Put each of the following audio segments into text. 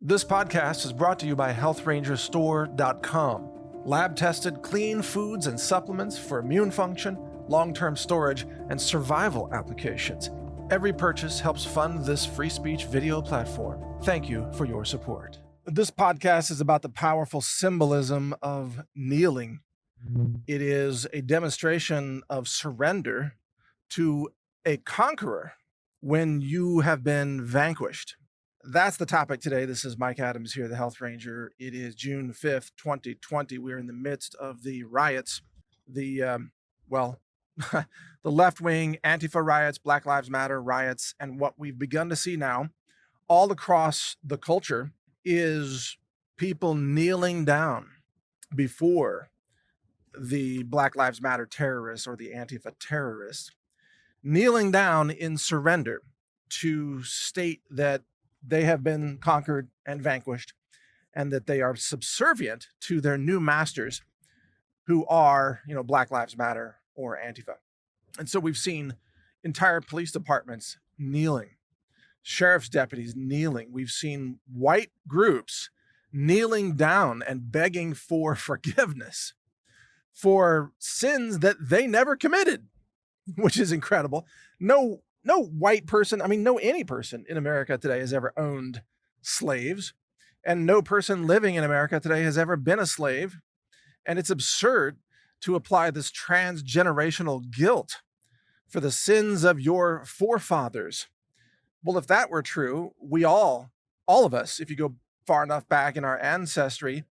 This podcast is brought to you by HealthRangerStore.com. Lab-tested clean foods and supplements for immune function, long-term storage, and survival applications. Every purchase helps fund this free speech video platform. Thank you for your support. This podcast is about the powerful symbolism of kneeling. It is a demonstration of surrender to a conqueror when you have been vanquished. That's the topic today. This is Mike Adams here, the Health Ranger. It is June 5th, 2020. We're in the midst of the riots, the left-wing Antifa riots, Black Lives Matter riots, and what we've begun to see now all across the culture is people kneeling down before the Black Lives Matter terrorists or the Antifa terrorists, kneeling down in surrender to state that they have been conquered and vanquished, and that they are subservient to their new masters who are, Black Lives Matter or Antifa. And so we've seen entire police departments kneeling, sheriff's deputies kneeling. We've seen white groups kneeling down and begging for forgiveness for sins that they never committed, which is incredible. No white person, any person in America today has ever owned slaves, and no person living in America today has ever been a slave. And it's absurd to apply this transgenerational guilt for the sins of your forefathers. Well, if that were true, we all of us, if you go far enough back in our ancestry,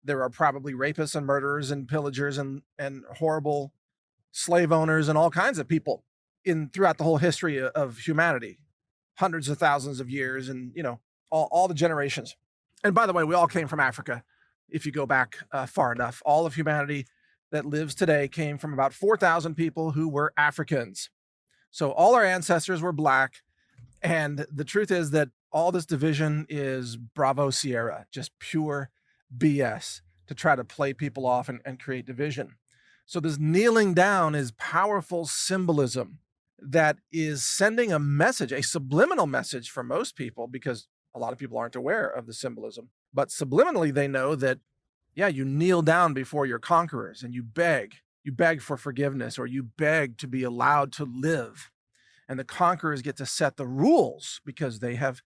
there are probably rapists and murderers and pillagers and horrible slave owners and all kinds of people throughout the whole history of humanity, hundreds of thousands of years, and all the generations. And by the way, we all came from Africa. If you go back far enough, all of humanity that lives today came from about 4,000 people who were Africans. So all our ancestors were black. And the truth is that all this division is Bravo Sierra, just pure BS to try to play people off and create division. So this kneeling down is powerful symbolism that is sending a message, a subliminal message for most people, because a lot of people aren't aware of the symbolism. But subliminally, they know that, you kneel down before your conquerors and you beg for forgiveness, or you beg to be allowed to live. And the conquerors get to set the rules because they have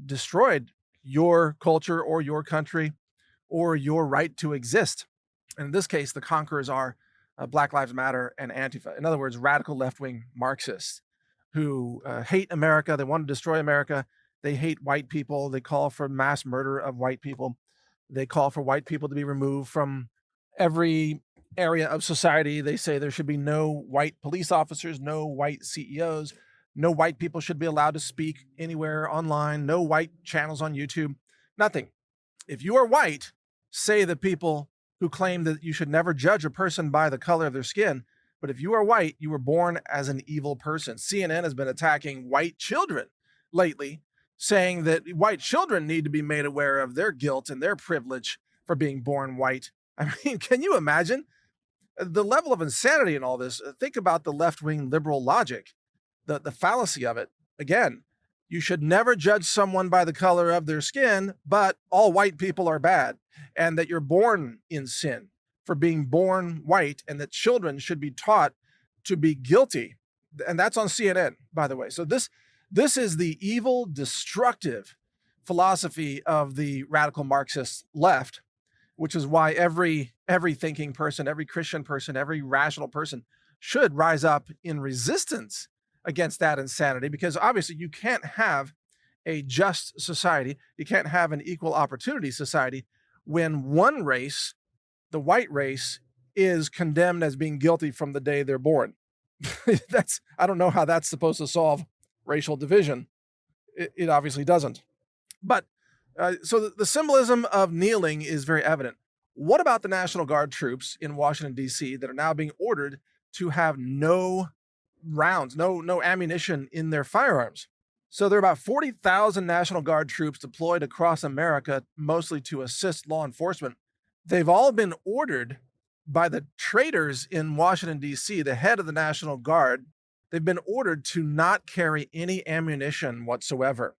destroyed your culture or your country or your right to exist. And in this case, the conquerors are Black Lives Matter and Antifa. In other words, radical left-wing Marxists who hate America. They want to destroy America. They hate white people. They call for mass murder of white people. They call for white people to be removed from every area of society. They say there should be no white police officers, no white CEOs, no white people should be allowed to speak anywhere online, no white channels on YouTube, nothing. If you are white, say the people who claim that you should never judge a person by the color of their skin. But if you are white, you were born as an evil person. CNN has been attacking white children lately, saying that white children need to be made aware of their guilt and their privilege for being born white. Can you imagine the level of insanity in all this? Think about the left-wing liberal logic, the fallacy of it. Again, you should never judge someone by the color of their skin, but all white people are bad, and that you're born in sin for being born white, and that children should be taught to be guilty. And that's on CNN, by the way. So this is the evil, destructive philosophy of the radical Marxist left, which is why every thinking person, every Christian person, every rational person should rise up in resistance against that insanity, because obviously you can't have a just society. You can't have an equal opportunity society when one race, the white race, is condemned as being guilty from the day they're born. I don't know how that's supposed to solve racial division. It obviously doesn't. But so the symbolism of kneeling is very evident. What about the National Guard troops in Washington, D.C. that are now being ordered to have no rounds, no ammunition in their firearms? So there are about 40,000 National Guard troops deployed across America, mostly to assist law enforcement. They've all been ordered by the traitors in Washington, D.C., the head of the National Guard. They've been ordered to not carry any ammunition whatsoever.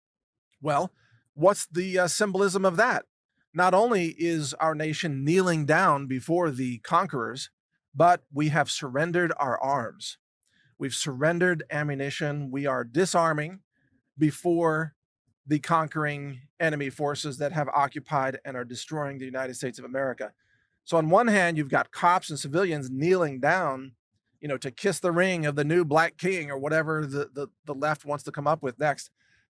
Well, What's the symbolism of that? Not only is our nation kneeling down before the conquerors, but we have surrendered our arms. We've surrendered ammunition. We are disarming before the conquering enemy forces that have occupied and are destroying the United States of America. So on one hand, you've got cops and civilians kneeling down, to kiss the ring of the new black king or whatever the left wants to come up with next.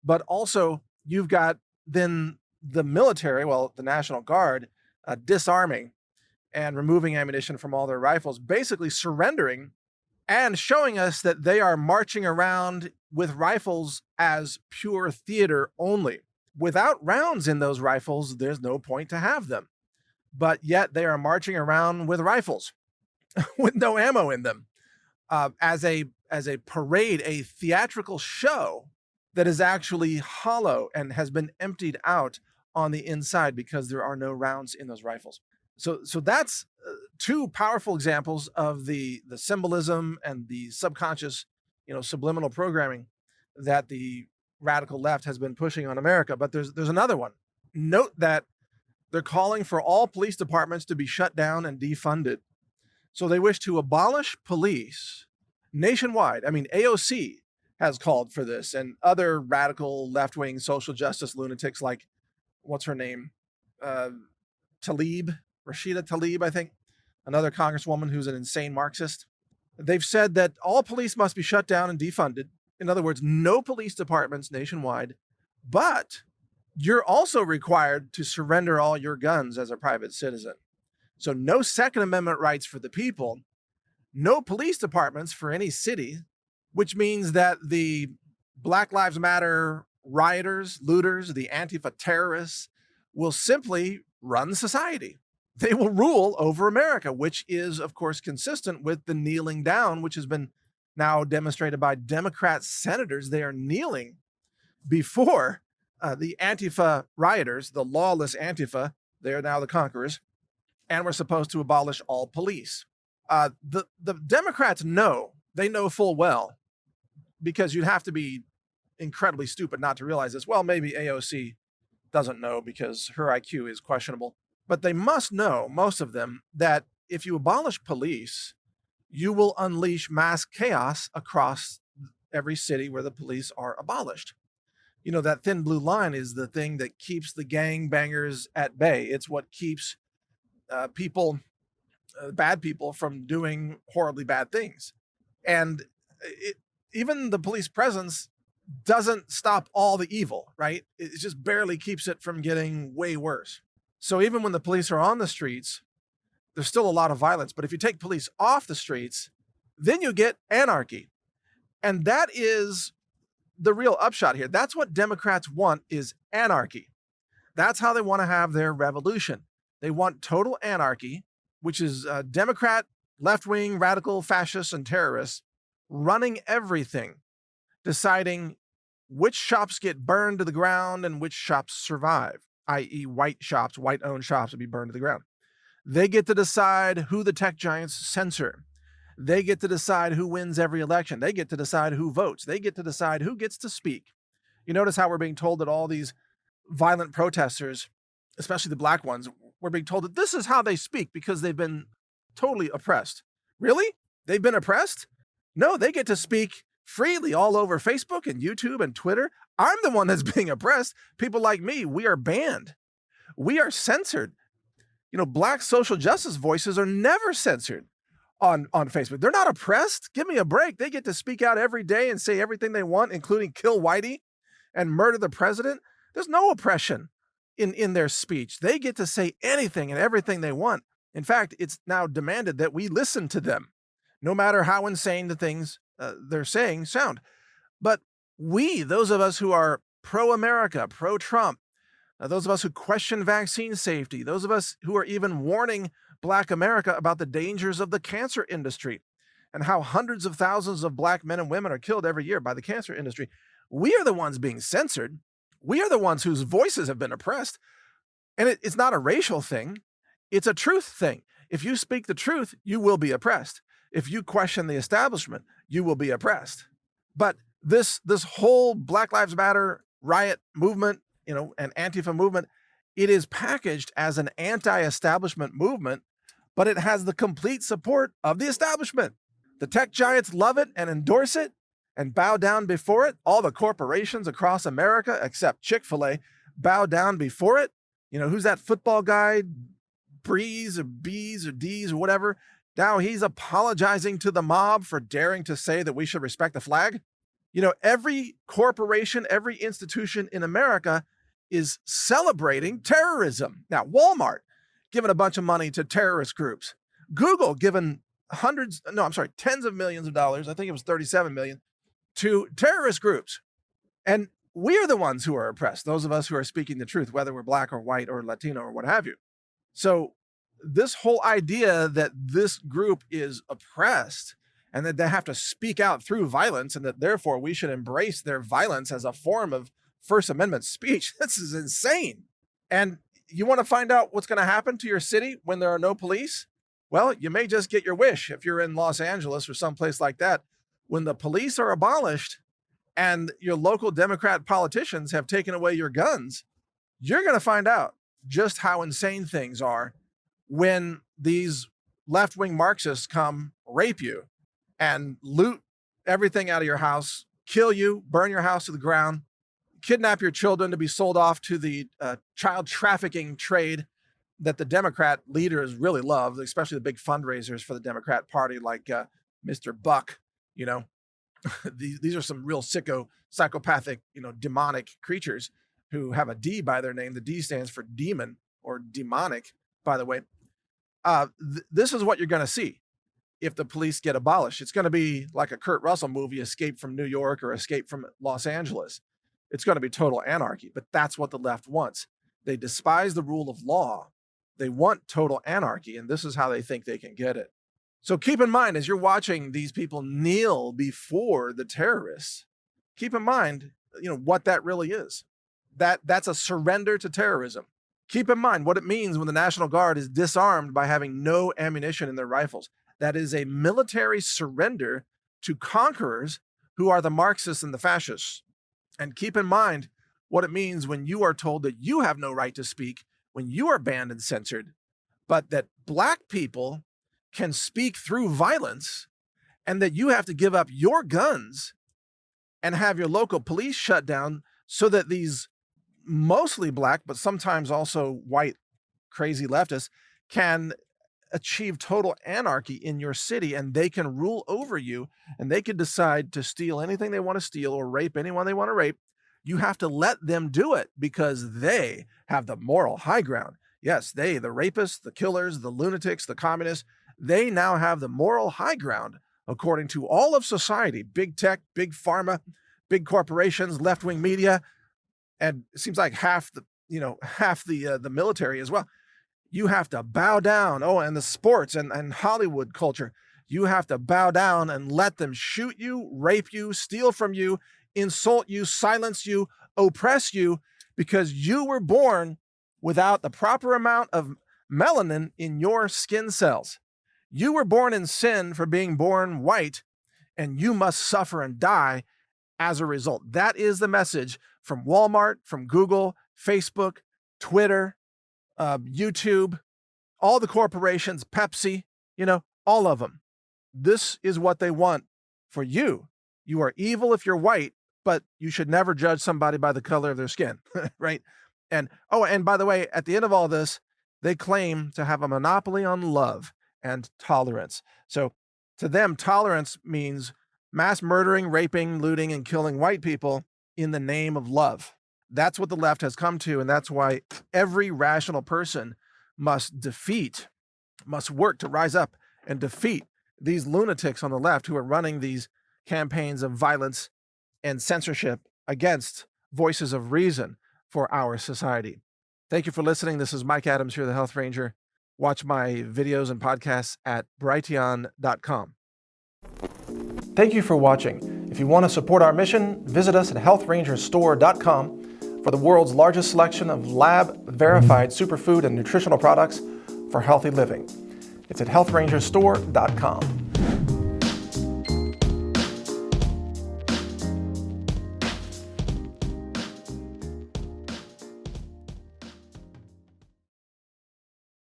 But also you've got then the military, well, the National Guard, disarming and removing ammunition from all their rifles, basically surrendering and showing us that they are marching around with rifles as pure theater only. Without rounds in those rifles, there's no point to have them. But yet they are marching around with rifles with no ammo in them, as a parade, a theatrical show that is actually hollow and has been emptied out on the inside because there are no rounds in those rifles. So that's two powerful examples of the symbolism and the subconscious, subliminal programming that the radical left has been pushing on America. But there's another one. Note that they're calling for all police departments to be shut down and defunded. So they wish to abolish police nationwide. I mean, AOC has called for this, and other radical left-wing social justice lunatics like, what's her name? Rashida Tlaib, I think, another congresswoman who's an insane Marxist. They've said that all police must be shut down and defunded. In other words, no police departments nationwide, but you're also required to surrender all your guns as a private citizen. So no Second Amendment rights for the people, no police departments for any city, which means that the Black Lives Matter rioters, looters, the Antifa terrorists will simply run society. They will rule over America, which is, of course, consistent with the kneeling down, which has been now demonstrated by Democrat senators. They are kneeling before the Antifa rioters, the lawless Antifa. They are now the conquerors, and we're supposed to abolish all police. The Democrats know, they know full well, because you'd have to be incredibly stupid not to realize this. Well, maybe AOC doesn't know because her IQ is questionable, but they must know, most of them, that if you abolish police, you will unleash mass chaos across every city where the police are abolished. That thin blue line is the thing that keeps the gangbangers at bay. It's what keeps bad people from doing horribly bad things. And even the police presence doesn't stop all the evil, right? It just barely keeps it from getting way worse. So even when the police are on the streets, there's still a lot of violence. But if you take police off the streets, then you get anarchy. And that is the real upshot here. That's what Democrats want, is anarchy. That's how they want to have their revolution. They want total anarchy, which is Democrat, left-wing, radical, fascists, and terrorists running everything, deciding which shops get burned to the ground and which shops survive, i.e. white-owned shops would be burned to the ground. They get to decide who the tech giants censor. They get to decide who wins every election. They get to decide who votes. They get to decide who gets to speak. You notice how we're being told that all these violent protesters, especially the black ones, we're being told that this is how they speak because they've been totally oppressed. Really? They've been oppressed? No, they get to speak freely all over Facebook and YouTube and Twitter. I'm the one that's being oppressed. People like me, we are banned. We are censored. Black social justice voices are never censored on Facebook. They're not oppressed. Give me a break. They get to speak out every day and say everything they want, including kill Whitey and murder the president. There's no oppression in their speech. They get to say anything and everything they want. In fact, it's now demanded that we listen to them, no matter how insane the things they're saying sound. But we, those of us who are pro-America, pro-Trump, those of us who question vaccine safety, those of us who are even warning Black America about the dangers of the cancer industry and how hundreds of thousands of Black men and women are killed every year by the cancer industry, we are the ones being censored. We are the ones whose voices have been oppressed. And it's not a racial thing. It's a truth thing. If you speak the truth, you will be oppressed. If you question the establishment, you will be oppressed. But this whole Black Lives Matter riot movement an Antifa movement, it is packaged as an anti-establishment movement, but it has the complete support of the establishment. The tech giants love it and endorse it and bow down before it. All the corporations across America, except Chick-fil-A, bow down before it. Who's that football guy? Breeze or B's or D's or whatever. Now he's apologizing to the mob for daring to say that we should respect the flag. Every corporation, every institution in America is celebrating terrorism. Now, Walmart giving a bunch of money to terrorist groups. Google giving tens of millions of dollars, I think it was 37 million, to terrorist groups. And we're the ones who are oppressed, those of us who are speaking the truth, whether we're black or white or Latino or what have you. So this whole idea that this group is oppressed and that they have to speak out through violence and that therefore we should embrace their violence as a form of First Amendment speech, this is insane. And you want to find out what's going to happen to your city when there are no police? Well, you may just get your wish if you're in Los Angeles or someplace like that. When the police are abolished and your local Democrat politicians have taken away your guns, you're going to find out just how insane things are when these left-wing Marxists come rape you and loot everything out of your house, kill you, burn your house to the ground, kidnap your children to be sold off to the child trafficking trade that the Democrat leaders really love, especially the big fundraisers for the Democrat Party, like Mr. Buck. These are some real psychopathic, demonic creatures who have a D by their name. The D stands for demon or demonic, by the way. This is what you're going to see if the police get abolished. It's going to be like a Kurt Russell movie, Escape from New York or Escape from Los Angeles. It's going to be total anarchy, but that's what the left wants. They despise the rule of law. They want total anarchy, and this is how they think they can get it. So keep in mind, as you're watching these people kneel before the terrorists, keep in mind, what that really is. That's a surrender to terrorism. Keep in mind what it means when the National Guard is disarmed by having no ammunition in their rifles. That is a military surrender to conquerors who are the Marxists and the fascists. And keep in mind what it means when you are told that you have no right to speak, when you are banned and censored, but that black people can speak through violence, and that you have to give up your guns and have your local police shut down so that these mostly black, but sometimes also white, crazy leftists can achieve total anarchy in your city, and they can rule over you, and they can decide to steal anything they want to steal or rape anyone they want to rape. You have to let them do it because they have the moral high ground. Yes, they, the rapists, the killers, the lunatics, the communists, they now have the moral high ground according to all of society, big tech, big pharma, big corporations, left-wing media, and it seems like half the military as well. You have to bow down. Oh, and the sports and Hollywood culture. You have to bow down and let them shoot you, rape you, steal from you, insult you, silence you, oppress you, because you were born without the proper amount of melanin in your skin cells. You were born in sin for being born white, and you must suffer and die as a result. That is the message from Walmart, from Google, Facebook, Twitter, YouTube, all the corporations, Pepsi, all of them. This is what they want for you. You are evil if you're white, but you should never judge somebody by the color of their skin, right? And by the way, at the end of all this, they claim to have a monopoly on love and tolerance. So to them, tolerance means mass murdering, raping, looting, and killing white people in the name of love. That's what the left has come to, and that's why every rational person must work to rise up and defeat these lunatics on the left who are running these campaigns of violence and censorship against voices of reason for our society. Thank you for listening. This is Mike Adams here, the Health Ranger. Watch my videos and podcasts at brighteon.com. Thank you for watching. If you want to support our mission, visit us at healthrangerstore.com for the world's largest selection of lab-verified superfood and nutritional products for healthy living. It's at healthrangerstore.com.